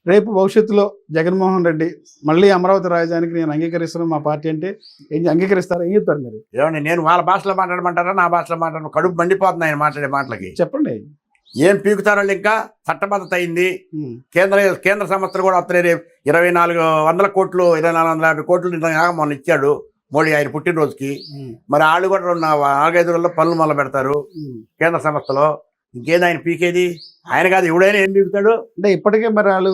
రేపు భవిష్యత్తులో జగన్మోహన్ రెడ్డి మళ్ళీ అమరావతి రాజధానికి నేను అంగీకరిస్తున్నాను మా పార్టీ అంటే ఏం అంగీకరిస్తారా, ఏం చెప్తారు మీరు? ఏమండి, నేను వాళ్ళ భాషలో మాట్లాడమంటారా నా భాషలో మాట్లాడడం? కడుపు మండిపోతుంది ఆయన మాట్లాడే మాటలకి. చెప్పండి. ఏం పీకుతారో వాళ్ళు. ఇంకా చట్టబద్ధత అయింది. కేంద్ర సంస్థలు కూడా వస్తున్నాయి. రేపు 2400 కోట్లు 2450 కోట్లు మొన్న ఇచ్చాడు మోడీ ఆయన పుట్టినరోజుకి. మరి వాళ్ళు కూడా 4-5 రోజుల్లో పనులు మొదలు పెడతారు కేంద్ర సంస్థలో. ఇంకేది ఆయన పీకేది? ఆయన కాదు, ఎవడైనా ఏం పీకుతాడు అంటే ఇప్పటికే మరి వాళ్ళు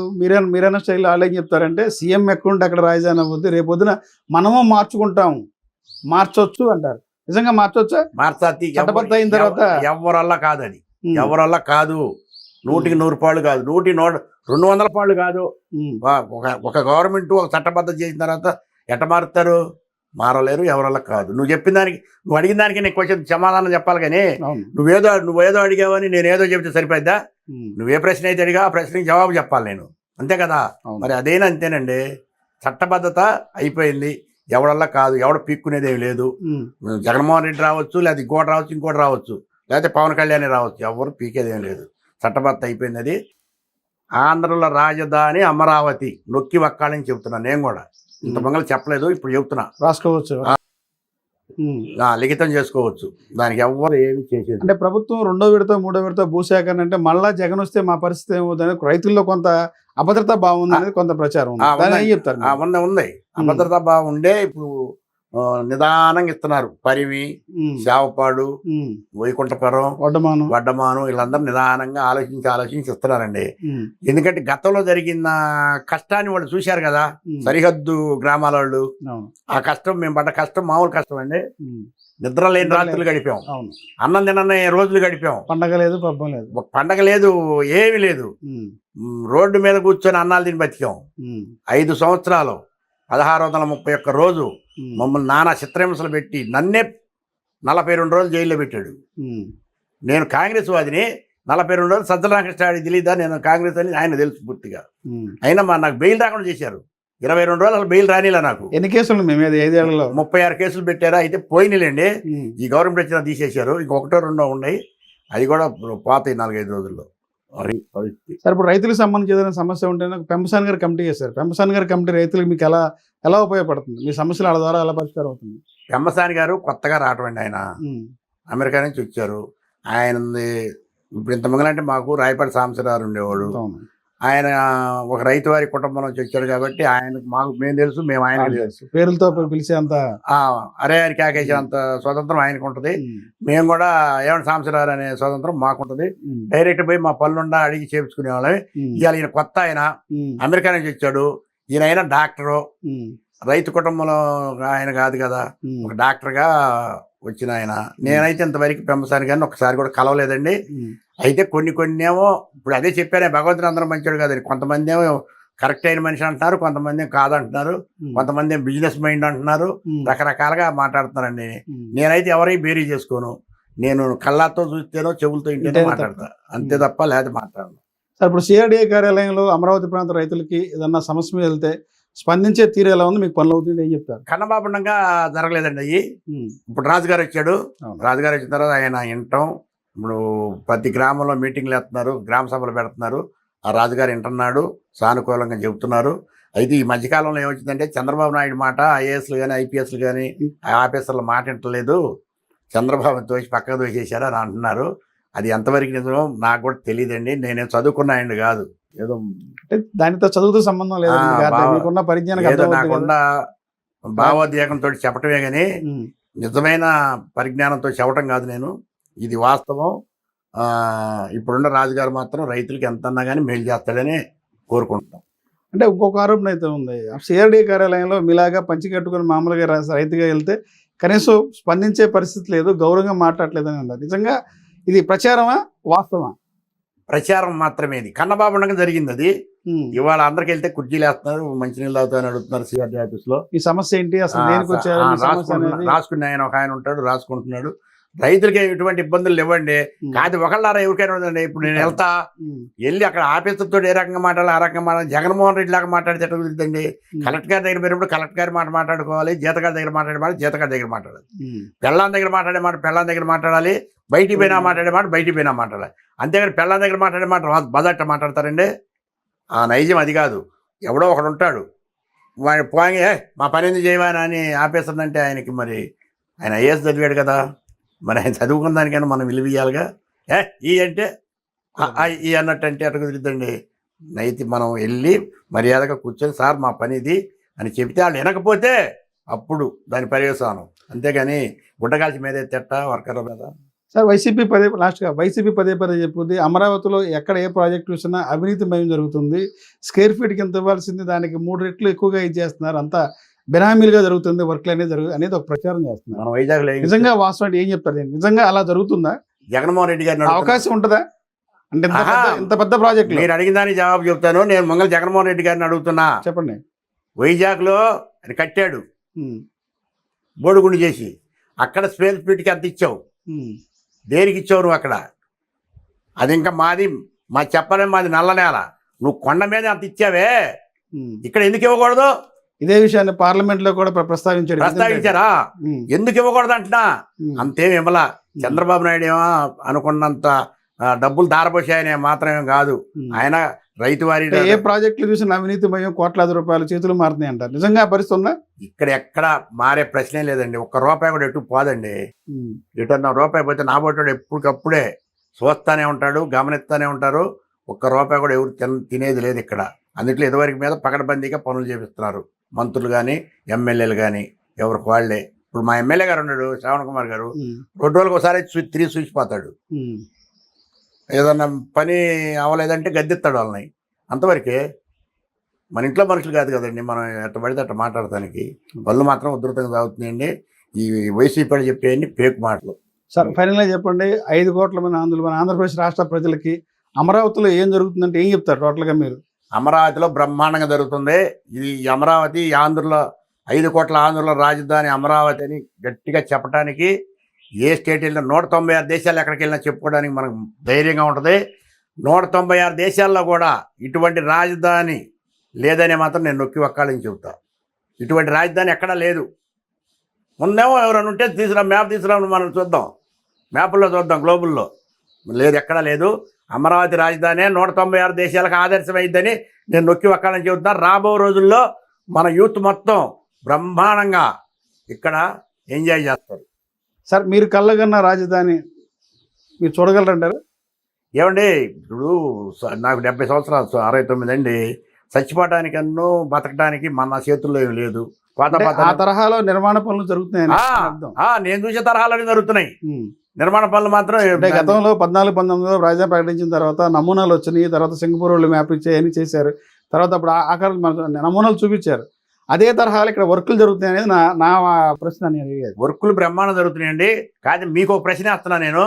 మీరైనా స్టైల్లో వాళ్ళు ఏం చెప్తారంటే సీఎం ఎక్కడుంటే అక్కడ రాజధాని అవ్వద్దు, రేపు పొద్దున మనము మార్చొచ్చు అంటారు. నిజంగా మార్చొచ్చా? మార్చాతి చట్టబద్ధ అయిన తర్వాత ఎవరల్లా కాదు, అది ఎవరల్లా కాదు. 100కి 100 పాళ్ళు కాదు, 200 పాళ్ళు కాదు. ఒక గవర్నమెంట్ ఒక చట్టబద్ధ చేసిన తర్వాత ఎట్ట మారుతారు? మారలేరు, ఎవరల్లా కాదు. నువ్వు చెప్పిన దానికి, నువ్వు అడిగిన దానికి నేను క్వశ్చన్ సమాధానం చెప్పాలి. కానీ నువ్వేదో అడిగావని నేను ఏదో చెప్తే సరిపోద్దా? నువ్వే ప్రశ్న అయితే అడిగా ఆ ప్రశ్నకి జవాబు చెప్పాలి నేను, అంతే కదా? మరి అదేనా అంతేనండి. చట్టబద్ధత అయిపోయింది, ఎవడల్లా కాదు, ఎవడ పీక్కునేది ఏమి లేదు. జగన్మోహన్ రెడ్డి రావచ్చు, లేదా ఇంకోటి రావచ్చు, లేకపోతే పవన్ కళ్యాణ్ రావచ్చు, ఎవరు పీకేది ఏం లేదు. చట్టబద్ధత అయిపోయింది. అది ఆంధ్రలో రాజధాని అమరావతి, నొక్కి వక్కాలని చెప్తున్నా. నేను కూడా ఇంత మంగళ చెప్పలేదు, ఇప్పుడు చెప్తున్నా. రాసుకోవచ్చు, లిఖితం చేసుకోవచ్చు. దానికి ఎవరు ఏమి చేసేది. అంటే ప్రభుత్వం 2వ విడత 3వ విడత భూసేకరణ అంటే మళ్ళా జగన్ వస్తే మా పరిస్థితి ఏమవుతుంది, రైతుల్లో కొంత అభద్రతా భావం ఉంది అనేది కొంత ప్రచారం ఏం చెప్తారు? ఉంది అభద్రతా భావం ఉండే. ఇప్పుడు నిదానంగా ఇస్తున్నారు. పరివి, శావపాడు, వైకుంఠపురం, వడ్డమాను వీళ్ళందరూ నిదానంగా ఆలోచించి ఇస్తున్నారండి. ఎందుకంటే గతంలో జరిగిన కష్టాన్ని వాళ్ళు చూశారు కదా, సరిహద్దు గ్రామాల వాళ్ళు. ఆ కష్టం, మేము పడ్డ కష్టం మామూలు కష్టం అండి. నిద్ర లేని రాత్రులు గడిపాం, అన్నం తినని రోజులు గడిపాం. పండగ లేదు, పబ్బం లేదు, పండగ లేదు, ఏమీ లేదు. రోడ్డు మీద కూర్చొని అన్నాలు తిని బతికాం 5 సంవత్సరాలు. 1631 రోజు మమ్మల్ని నానా చిత్రహింసలు పెట్టి నన్నే 42 రోజులు జైల్లో పెట్టాడు. నేను కాంగ్రెస్ వాదిని. 42 రోజులు సజ్జల రామకృష్ణారెడ్డి తెలియదా నేను కాంగ్రెస్ అని? ఆయన తెలుసు పూర్తిగా. అయినా నాకు బెయిల్ రాకుండా చేశారు. 22 రోజులు అసలు బెయిల్ రానిలా నాకు. ఎన్ని కేసులు? మేము 5 ఏళ్లలో 36 కేసులు పెట్టారా? అయితే పోయినలేండి, ఈ గవర్నమెంట్ వచ్చినా తీసేశారు. ఇంకొకటో రెండో ఉన్నాయి, అది కూడా పోతాయి 4-5 రోజుల్లో. సార్, ఇప్పుడు రైతులకు సంబంధించి ఏదైనా సమస్య ఉంటే పెంపసాని గారు కమిటీ చేశారు. పెంపసాని గారి కమిటీ రైతులకు మీకు ఎలా ఉపయోగపడుతుంది? మీ సమస్యలు వాళ్ళ ద్వారా ఎలా పరిష్కారం అవుతుంది? పెంపసాని గారు కొత్తగా రావటం అండి. ఆయన అమెరికా నుంచి వచ్చారు. ఆయన ఇప్పుడు ఇంత మంగళంటే మాకు రాయపాటి సాంబశివరావు ఉండేవాడు. ఆయన ఒక రైతు వారి కుటుంబం నుంచి వచ్చాడు కాబట్టి ఆయనకు మేము తెలుసు, మేము ఆయన తెలుసు. పేర్లతో పిలిచే అంత అరే ఆయన కేకేసే అంత స్వతంత్రం ఆయనకు ఉంటుంది. మేము కూడా ఏమంటే సాంబశివరావు అనే స్వతంత్రం మాకుంటది. డైరెక్ట్ పోయి మా పనులుండా అడిగి చేపించుకునే వాళ్ళవి. ఇవాళ ఈయన కొత్త, ఆయన అమెరికా నుంచి వచ్చాడు. ఈయన డాక్టరు, రైతు కుటుంబంలో ఆయన కాదు కదా, ఒక డాక్టర్గా వచ్చిన ఆయన. నేనైతే ఇంతవరకు పెంపసాని గారిని ఒకసారి కూడా కలవలేదండి. అయితే కొన్ని ఏమో ఇప్పుడు అదే చెప్పానే, భగవంతుడు అందరూ మంచివాడు కాదని. కొంతమంది ఏమో కరెక్ట్ అయిన మనిషి అంటున్నారు, కొంతమంది కాదంటున్నారు, కొంతమంది ఏమో బిజినెస్ మైండ్ అంటున్నారు, రకరకాలుగా మాట్లాడుతున్నారండి. నేనైతే ఎవరైనా బేరీ చేసుకోను. నేను కళ్ళతో చూస్తేనో చెవులతో ఇంటేనో మాట్లాడతా, అంతే తప్ప లేదా మాట్లాడను. సార్, ఇప్పుడు సిఆర్డీఏ కార్యాలయంలో అమరావతి ప్రాంత రైతులకి ఏదన్నా సమస్య మీద వెళ్తే స్పందించే తీరు ఎలా ఉంది, మీకు పనులు అవుతుంది ఏం చెప్తారు? కన్నబాబుండంగా జరగలేదండి అయ్యి. ఇప్పుడు రాజుగారు వచ్చాడు. రాజుగారు వచ్చిన తర్వాత ఆయన వింటాం. ఇప్పుడు ప్రతి గ్రామంలో మీటింగ్లు వేస్తున్నారు, గ్రామ సభలు పెడుతున్నారు. ఆ రాజుగారు వింటున్నాడు, సానుకూలంగా చెబుతున్నారు. అయితే ఈ మధ్యకాలంలో ఏమొచ్చిందంటే చంద్రబాబు నాయుడు మాట ఐఏఎస్లు కానీ ఐపీఎస్లు కానీ ఆఫీసర్ల మాట వింటలేదు, చంద్రబాబు తోసి పక్కకు తోసేశారు అని అంటున్నారు. అది ఎంతవరకు నిజమో నాకు కూడా తెలియదండి. నేనేం చదువుకున్నాయండి కాదు, ఏదో దానితో చదువుతూ సంబంధం లేదు, మీకున్న పరిజ్ఞానం, నాకున్న భావోద్వేగంతో చెప్పటమే కానీ నిజమైన పరిజ్ఞానంతో చెప్పటం కాదు నేను. ఇది వాస్తవం. ఇప్పుడున్న రాజుగారు మాత్రం రైతులకి ఎంత అన్నా కానీ మేలు చేస్తాడని కోరుకుంటున్నాం. అంటే ఇంకొక ఆరోపణ అయితే ఉంది, సిఆర్డీ కార్యాలయంలో మీలాగా పంచి కట్టుకుని మామూలుగా రైతుగా వెళ్తే కనీసం స్పందించే పరిస్థితి లేదు, గౌరవంగా మాట్లాడలేదని అన్నారు. నిజంగా ఇది ప్రచారమా, వాస్తవా? ప్రచారం మాత్రమే. ఇది కన్నబాబుండగా జరిగింది. అది ఇవాళ అందరికి వెళ్తే కుర్చీలు వేస్తున్నారు, మంచినీళ్ళు అవుతాయని అడుగుతున్నారు సిఆర్డీ ఆఫీస్ లో. ఈ సమస్య ఏంటి అసలు, రాసుకున్న ఆయన ఒక ఆయన ఉంటాడు, రాసుకుంటున్నాడు. రైతులకి ఎటువంటి ఇబ్బందులు ఇవ్వండి, కాదు ఒకళ్ళారా ఎవరికైనా ఉందండి. ఇప్పుడు నేను వెళ్ళి అక్కడ ఆఫీసర్ తోటి ఏ రకంగా మాట్లాడాలి ఆ రకంగా మాట్లాడాలి. జగన్మోహన్ రెడ్డి లాగా మాట్లాడితే ఎట్లా కుదురుతుందండి? కలెక్టర్ గారి దగ్గర పోయినప్పుడు కలెక్టర్ గారి మాట మాట్లాడుకోవాలి, జీతగారి దగ్గర మాట్లాడే జీతగారి దగ్గర మాట్లాడాలి, పెళ్ళాం దగ్గర మాట్లాడే మాట పెళ్ళాం దగ్గర మాట్లాడాలి, బయటికి పోయినా మాట్లాడే మాట బయటికి పోయినా మాట్లాడాలి. అంతేగాని పెళ్ళాం దగ్గర మాట్లాడే మాట బజార్ట మాట్లాడతారండి. ఆ నైజం అది కాదు. ఎవడో ఒకడు ఉంటాడు, వాడు పోయి మా పని ఎందుకు చేయవాని అని ఆపేస్తుందంటే ఆయనకి మరి ఆయన ఐఏఎస్ చదివాడు కదా, మరి ఆయన చదువుకున్న దానికైనా మనం విలువ ఇవ్వాలిగా. ఈ అంటే ఈ అన్నట్టు అంటే అటు కుదిరిద్దండి. మనం వెళ్ళి మర్యాదగా కూర్చొని సార్ మా పని ఇది అని చెబితే వాళ్ళు వినకపోతే అప్పుడు దాని పర్యవసానం. అంతేగాని గుడ్డగాల్చి మీద ఎత్తేట వర్కర్ల మీద. సార్ వైసీపీ పదే చెప్పుద్ది అమరావతిలో ఎక్కడ ఏ ప్రాజెక్ట్ చూసినా అవినీతిమయం జరుగుతుంది, స్క్వేర్ ఫీట్కి ఎంత ఇవ్వాల్సింది దానికి 3 రెట్లు ఎక్కువగా ఇచ్చేస్తున్నారు, అంతా బెనామీలుగా జరుగుతుంది వర్క్లు అనేది ఒక ప్రచారం చేస్తున్నారు. మనం వైజాగ్లో నిజంగా వాస్తవం ఏం చెప్తారు? నిజంగా అలా జరుగుతుందా? జగన్మోహన్ రెడ్డి గారిని అవకాశం ఉంటుందా? అంటే ఇంత పెద్ద ప్రాజెక్ట్ మీరు అడిగిన దానికి జవాబు చెప్తాను. నేను మంగళ జగన్మోహన్ రెడ్డి గారిని అడుగుతున్నా. చెప్పండి. వైజాగ్లో ఆయన కట్టాడు బోడుగుండు చేసి, అక్కడ స్క్వేర్ ఫీట్కి ఎంత ఇచ్చావు? దేనికి ఇచ్చావు నువ్వు అక్కడ? అది ఇంకా మా చెప్పలేము, మాది నల్ల నేల. నువ్వు కొండ మీద అంత ఇచ్చావే, ఇక్కడ ఎందుకు ఇవ్వకూడదు? ఇదే విషయాన్ని పార్లమెంట్ లో కూడా ప్రస్తావించారా? ఎందుకు ఇవ్వకూడదు అంటున్నా. అంతేం ఇవ్వలా. చంద్రబాబు నాయుడు ఏమో అనుకున్నంత డబ్బులు దారపోసాయనే మాత్రమే కాదు, ఆయన రైతు వారి ఏ ప్రాజెక్టులు చూసిన అవినీతిమయం కోట్లాది రూపాయలు చేతులు మారుతున్నాయి అంటారు. నిజంగా పరిస్థితి ఉందా? ఇక్కడ ఎక్కడ మారే ప్రశ్నే లేదండి. ఒక్క రూపాయి కూడా ఎటు పోదండి. ఎటున్న రూపాయి పోతే నా బొట్టాడు ఎప్పటికప్పుడే చూస్తానే ఉంటాడు, గమనిస్తానే ఉంటారు. ఒక్క రూపాయి కూడా ఎవరు తినేది లేదు ఇక్కడ. అందుట్లో ఇదివరకు మీద పకడ్బందీగా పనులు చేపిస్తున్నారు మంత్రులు కానీ ఎమ్మెల్యేలు కానీ, ఎవరికి వాళ్ళే. ఇప్పుడు మా ఎమ్మెల్యే గారు ఉన్నాడు శ్రావణ్ కుమార్ గారు, 2 రోజులకు ఒకసారి తిరిగి చూసిపోతాడు. ఏదన్నా పని అవ్వలేదంటే గద్దెత్తాడు వాళ్ళని. అంతవరకే. మన ఇంట్లో మనుషులు కాదు కదండి మనం ఎట్ట పడితే అట్ట మాట్లాడటానికి. పనులు మాత్రం ఉధృతంగా సాగుతున్నాయండి. ఈ వైసీపీ చెప్పేయండి పేక్ మాటలు. సార్ ఫైనల్గా చెప్పండి, 5 కోట్ల మంది మన ఆంధ్రప్రదేశ్ రాష్ట్ర ప్రజలకి అమరావతిలో ఏం జరుగుతుందంటే ఏం చెప్తారు టోటల్గా మీరు? అమరావతిలో బ్రహ్మాండంగా జరుగుతుంది. ఇది అమరావతి ఆంధ్రలో 5 కోట్ల ఆంధ్రలో రాజధాని అమరావతి అని గట్టిగా చెప్పడానికి ఏ స్టేట్ వెళ్ళినా 196 దేశాలు ఎక్కడికి వెళ్ళినా చెప్పుకోవడానికి మనకు ధైర్యంగా ఉంటుంది. 196 దేశాల్లో కూడా ఇటువంటి రాజధాని లేదనే మాత్రం నేను నొక్కి ఒక్కాలని చెబుతా. ఇటువంటి రాజధాని ఎక్కడా లేదు. ముందేమో ఎవరైనా ఉంటే మ్యాప్ తీసుకురా, మనం చూద్దాం, మ్యాపుల్లో చూద్దాం, గ్లోబుల్లో లేదు, ఎక్కడా లేదు. అమరావతి రాజధాని 196 దేశాలకు ఆదర్శమైందని నేను నొక్కి ఒక్కాలని చెబుతాను. రాబో రోజుల్లో మన యూత్ మొత్తం బ్రహ్మాండంగా ఇక్కడ ఎంజాయ్ చేస్తారు. సార్ మీరు కళ్ళగన్న రాజధాని మీరు చూడగలరంటారు? ఏమండి, ఇప్పుడు నాకు 70 సంవత్సరాలు, 69 అండి. చచ్చిపోవటానికన్నో బతకడానికి మన చేతుల్లో ఏం లేదు. ఆ తరహాలో నిర్మాణ పనులు జరుగుతున్నాయి. నేను చూసే తరహాలని జరుగుతున్నాయి నిర్మాణ పనులు మాత్రం. గతంలో 14-19లో రాజధాని ప్రకటించిన తర్వాత నమూనాలు వచ్చినాయి, తర్వాత సింగపూర్ వాళ్ళు మ్యాప్ ఇచ్చాయని చేశారు, తర్వాత అప్పుడు ఆకారం నమూనాలు చూపించారు. అదే తరహాలో ఇక్కడ వర్కులు జరుగుతాయి అనేది నా ప్రశ్న. వర్కులు బ్రహ్మాండం జరుగుతున్నాయండి. కాదు మీకు ఒక ప్రశ్న వేస్తున్నా నేను.